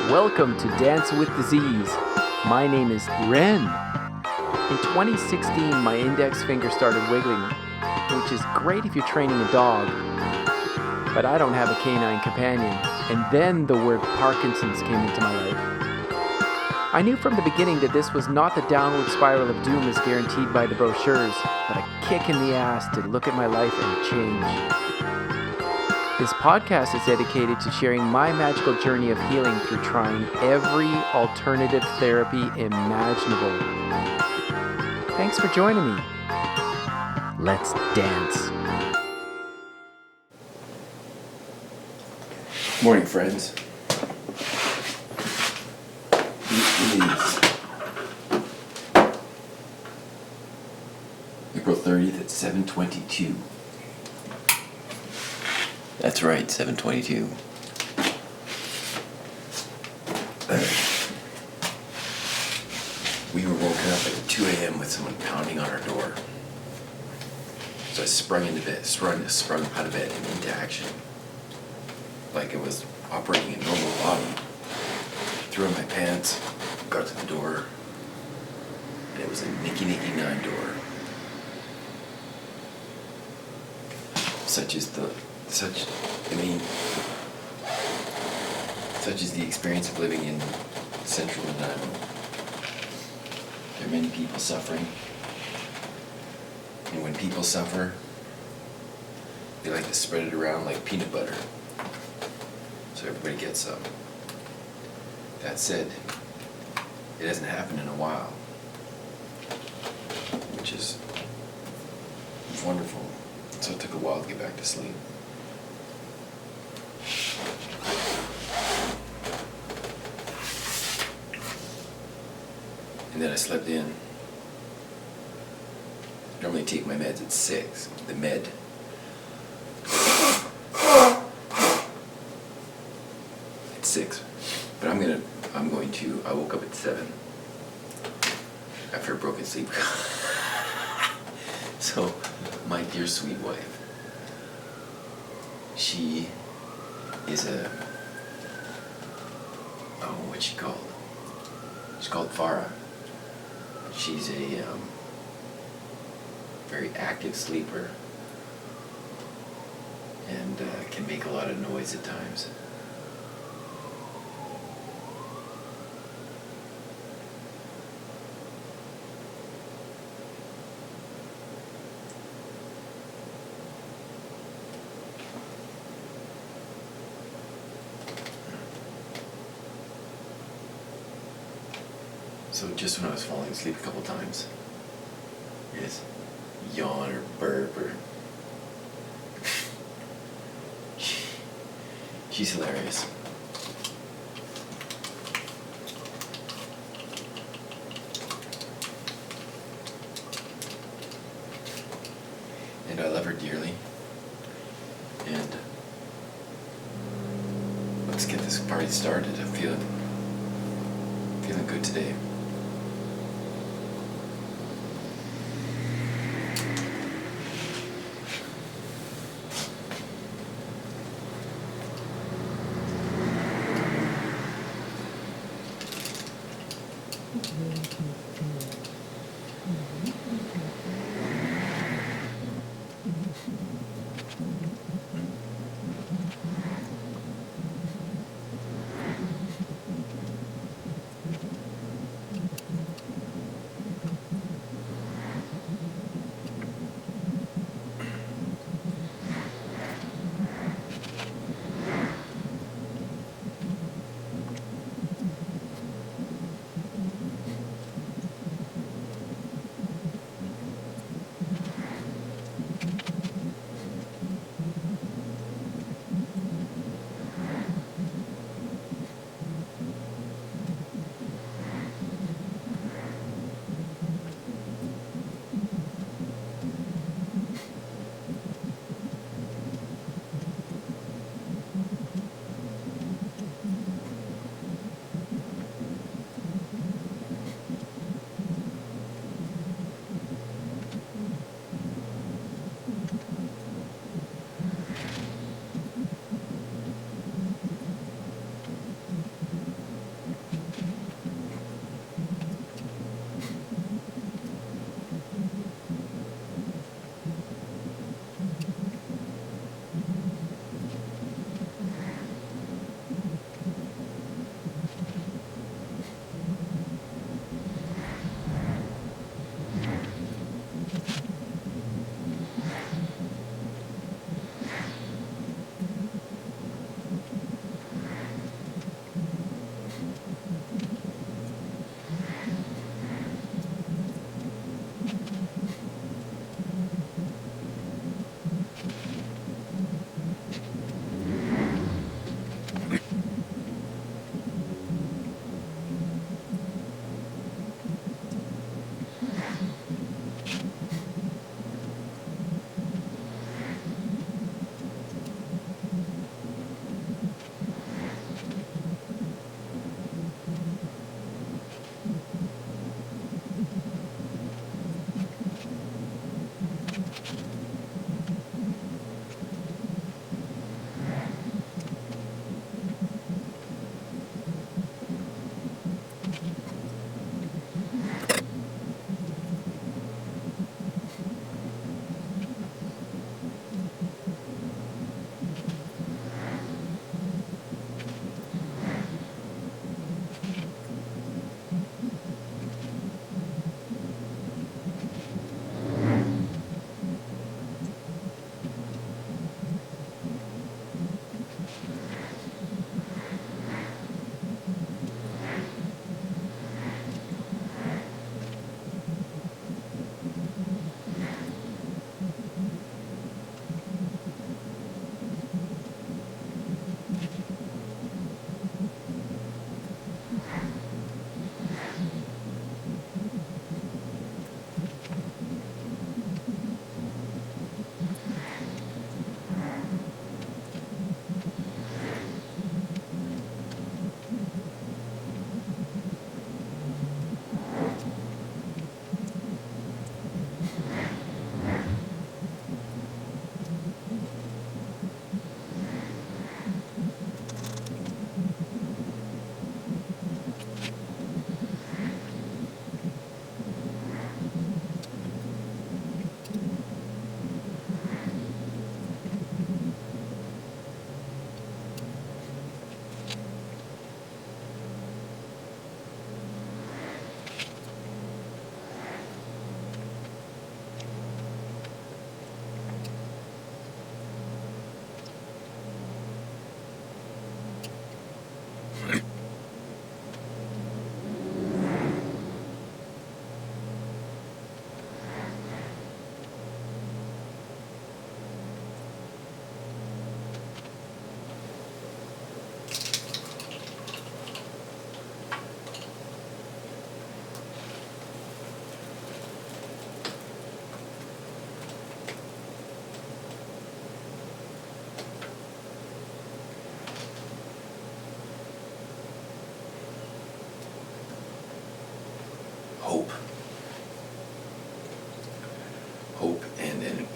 Welcome to Dance with Disease. My name is Ren. In 2016, my index finger started wiggling, which is great if you're training a dog, but I don't have a canine companion. And then the word Parkinsons came into my life. I knew from the beginning that this was not the downward spiral of doom as guaranteed by the brochures, but a kick in the ass to look at my life and change. This podcast is dedicated to sharing my magical journey of healing through trying every alternative therapy imaginable. Thanks for joining me. Let's dance. Morning, friends. It is April 30th at 7:22. That's right, 7:22. We were woken up at 2 a.m. with someone pounding on our door. So I sprung into bed, sprung out of bed and into action. Like it was operating a normal body. Threw on my pants, got to the door, and it was a Nicky 9 door. Such is the experience of living in central Nanaimo. There are many people suffering. And when people suffer, they like to spread it around like peanut butter, so everybody gets some. That said, it hasn't happened in a while, which is wonderful. So it took a while to get back to sleep. And then I slept in. I normally take my meds at 6, the med. At 6. But I woke up at 7 after a broken sleep. So, my dear sweet wife, she is what's she called? She's called Farah. She's a very active sleeper and can make a lot of noise at times. So just when I was falling asleep a couple times, yes, yawn or burp or she's hilarious. And I love her dearly. And let's get this party started. I'm feeling good today.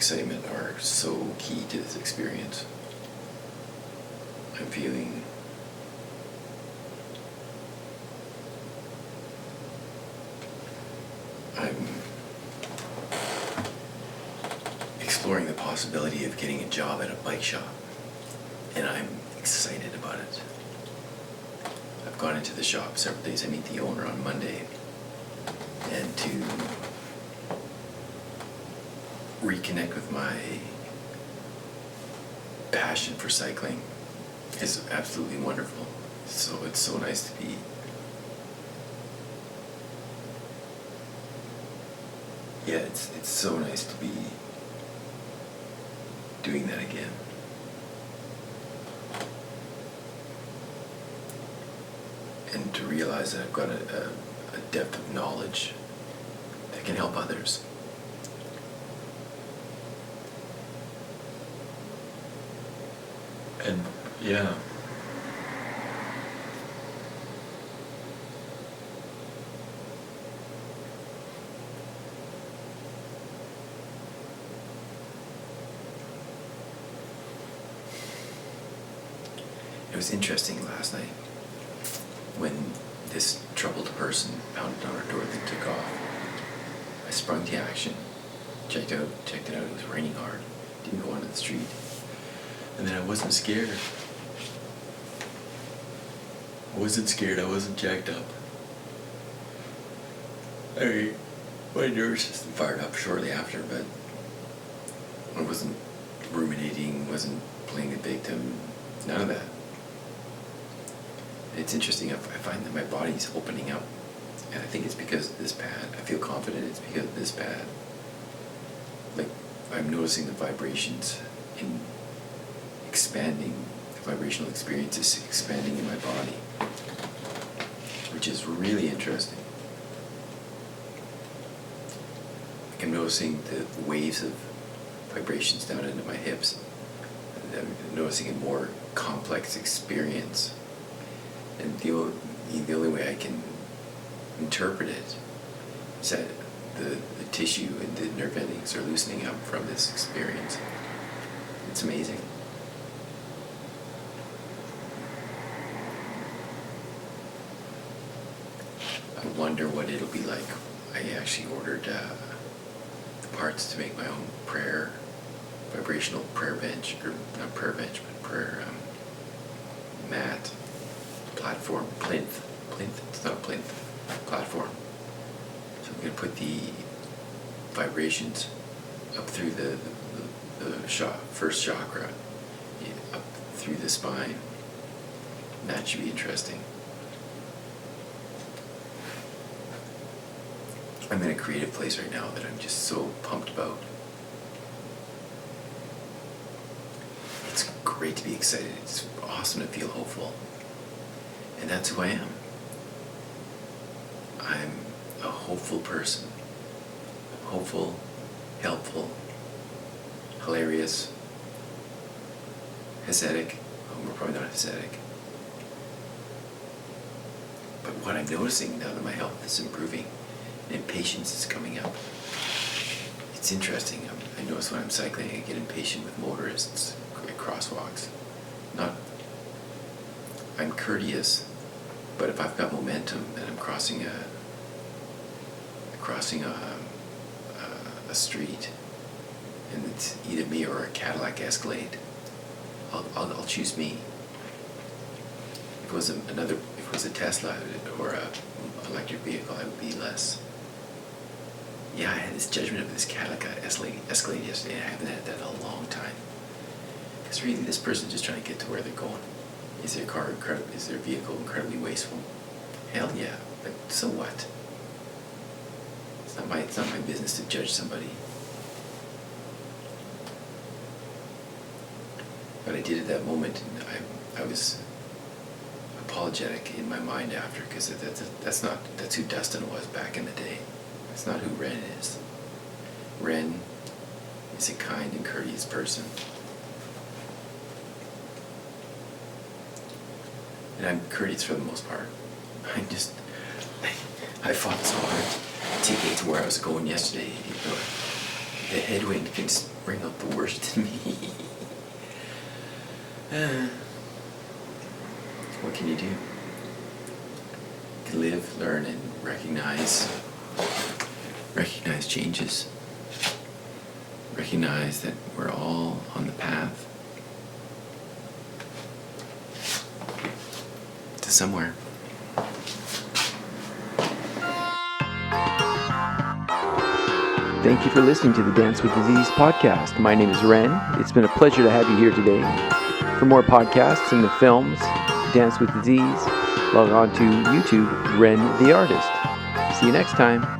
excitement are so key to this experience. I'm feeling I'm exploring the possibility of getting a job at a bike shop, and I'm excited about it. I've gone into the shop several days. I meet the owner on Monday, and to reconnect with my passion for cycling is absolutely wonderful. So it's so nice to be it's so nice to be doing that again. And to realize that I've got a depth of knowledge that can help others. And yeah. It was interesting last night when this troubled person pounded on our door and took off. I sprung to action, checked it out, it was raining hard, didn't go onto the street. And then I wasn't scared. I wasn't jacked up. My nervous system fired up shortly after, but I wasn't ruminating, wasn't playing the victim, none of that. It's interesting, I find that my body's opening up, and I think it's because of this pad. I feel confident it's because of this pad. Like, I'm noticing the vibrations in expanding, the vibrational experience is expanding in my body, which is really interesting. Like, I'm noticing the waves of vibrations down into my hips. And I'm noticing a more complex experience. And the only way I can interpret it is that the tissue and the nerve endings are loosening up from this experience. It's amazing. I wonder what it'll be like. I actually ordered parts to make my own vibrational prayer bench, or not prayer bench, but prayer mat. Platform, plinth, it's not a plinth, platform. So I'm going to put the vibrations up through the first chakra, up through the spine. And that should be interesting. I'm in a creative place right now that I'm just so pumped about. It's great to be excited. It's awesome to feel hopeful. And that's who I am. I'm a hopeful person. I'm hopeful, helpful, hilarious, ascetic. Oh, we're probably not ascetic. But what I'm noticing now that my health is improving and patience is coming up, it's interesting. I notice when I'm cycling, I get impatient with motorists at crosswalks. I'm courteous, but if I've got momentum and I'm crossing a street and it's either me or a Cadillac Escalade, I'll choose me. If it was a Tesla or a electric vehicle, I would be less. Yeah, I had this judgment of this Cadillac Escalade yesterday, and I haven't had that in a long time. Because really, this person's just trying to get to where they're going. Is their vehicle incredibly wasteful? Hell yeah, but so what? It's not my business to judge somebody. But I did at that moment, and I was apologetic in my mind after, because that's who Dustin was back in the day. That's not who Ren is. Ren is a kind and courteous person. And I'm courteous for the most part. I fought so hard to get to where I was going yesterday. The headwind bring out the worst in me. What can you do? You can live, learn, and recognize changes. Recognize that we're all on the path to somewhere. Thank you for listening to the Dance with Disease podcast. My name is Ren. It's been a pleasure to have you here today. For more podcasts and the films, Dance with Disease, log on to YouTube, Ren the Artist. See you next time.